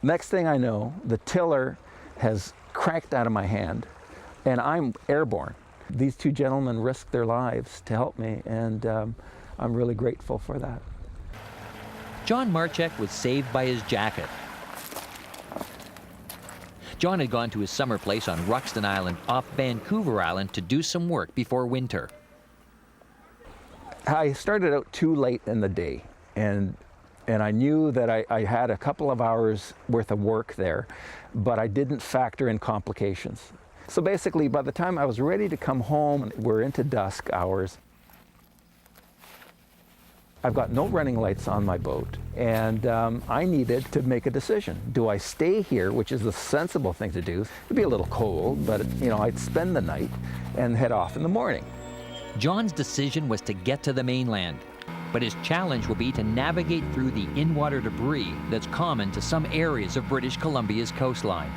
Next thing I know, the tiller has cracked out of my hand and I'm airborne. These two gentlemen risked their lives to help me, and I'm really grateful for that. John Marczyk was saved by his jacket. John had gone to his summer place on Ruxton Island off Vancouver Island to do some work before winter. I started out too late in the day, and I knew that I had a couple of hours worth of work there, but I didn't factor in complications. So basically, by the time I was ready to come home, we're into dusk hours. I've got no running lights on my boat, and I needed to make a decision. Do I stay here, which is the sensible thing to do? It'd be a little cold, but you know, I'd spend the night and head off in the morning. John's decision was to get to the mainland, but his challenge will be to navigate through the in-water debris that's common to some areas of British Columbia's coastline.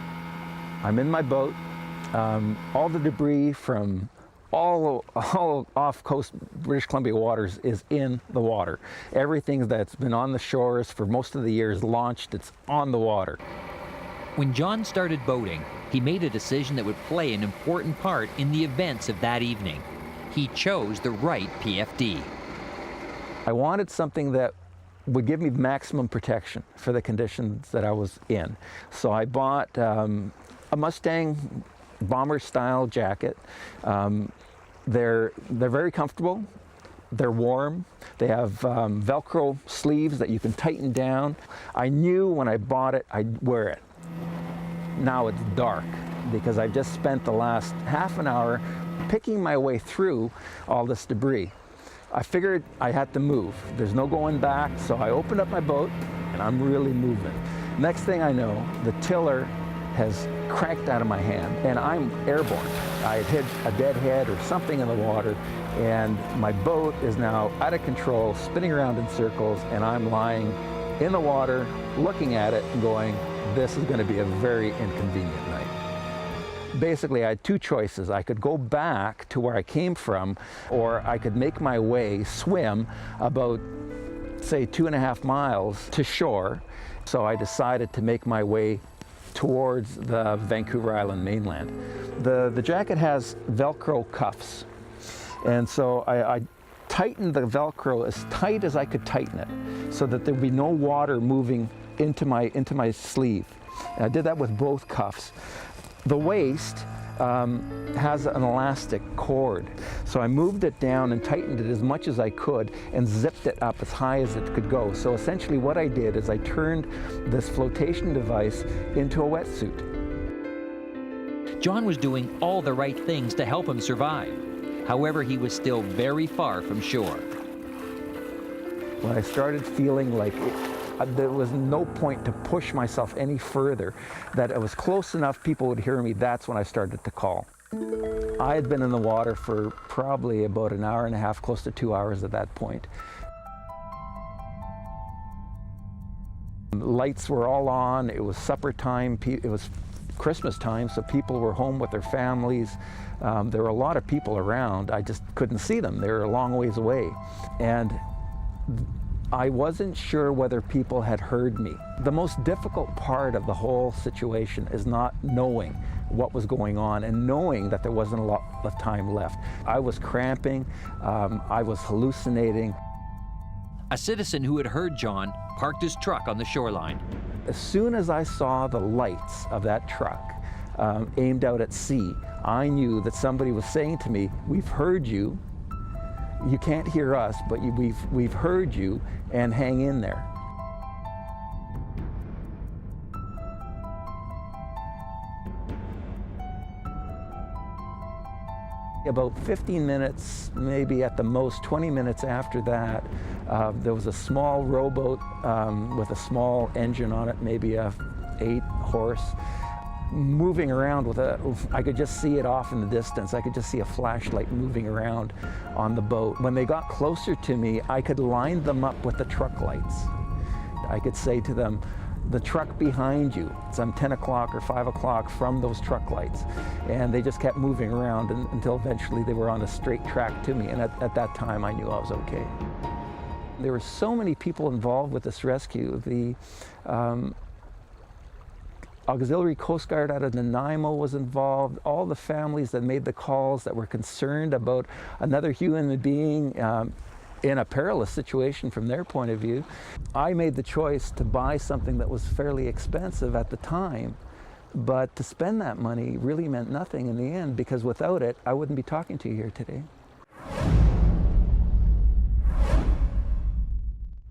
I'm in my boat. All the debris from all off coast British Columbia waters is in the water. Everything that's been on the shores for most of the year is launched, it's on the water. When John started boating, he made a decision that would play an important part in the events of that evening. He chose the right PFD. I wanted something that would give me maximum protection for the conditions that I was in. So I bought a Mustang bomber style jacket. They're very comfortable, they're warm, they have Velcro sleeves that you can tighten down. I knew when I bought it I'd wear it. Now it's dark because I've just spent the last half an hour picking my way through all this debris. I figured I had to move. There's no going back, so I opened up my boat and I'm really moving. Next thing I know, the tiller has cracked out of my hand and I'm airborne. I had hit a dead head or something in the water, and my boat is now out of control, spinning around in circles, and I'm lying in the water looking at it and going, this is going to be a very inconvenient night. Basically, I had two choices. I could go back to where I came from, or I could make my way, swim about, say, 2.5 miles to shore. So I decided to make my way towards the Vancouver Island mainland. The jacket has Velcro cuffs, and so I tightened the Velcro as tight as I could tighten it so that there would be no water moving into my sleeve. And I did that with both cuffs. The waist has an elastic cord, so I moved it down and tightened it as much as I could and zipped it up as high as it could go. So essentially what I did is I turned this flotation device into a wetsuit. John was doing all the right things to help him survive. However, he was still very far from shore. When I started feeling like there was no point to push myself any further, that it was close enough people would hear me, that's when I started to call. I had been in the water for probably about 1.5 hours, close to 2 hours at that point. Lights were all on, it was supper time, it was Christmas time, so people were home with their families. There were a lot of people around, I just couldn't see them, they were a long ways away. And I wasn't sure whether people had heard me. The most difficult part of the whole situation is not knowing what was going on and knowing that there wasn't a lot of time left. I was cramping, I was hallucinating. A citizen who had heard John parked his truck on the shoreline. As soon as I saw the lights of that truck aimed out at sea, I knew that somebody was saying to me, we've heard you. You can't hear us, but we've heard you, and hang in there. About 15 minutes, maybe at the most 20 minutes after that, there was a small rowboat with a small engine on it, maybe a 8-horse, moving around with I could just see it off in the distance. I could just see a flashlight moving around on the boat. When they got closer to me, I could line them up with the truck lights. I could say to them, the truck behind you, some 10 o'clock or 5 o'clock from those truck lights. And they just kept moving around until eventually they were on a straight track to me. And at that time, I knew I was okay. There were so many people involved with this rescue. Auxiliary Coast Guard out of Nanaimo was involved, all the families that made the calls that were concerned about another human being in a perilous situation from their point of view. I made the choice to buy something that was fairly expensive at the time, but to spend that money really meant nothing in the end, because without it, I wouldn't be talking to you here today.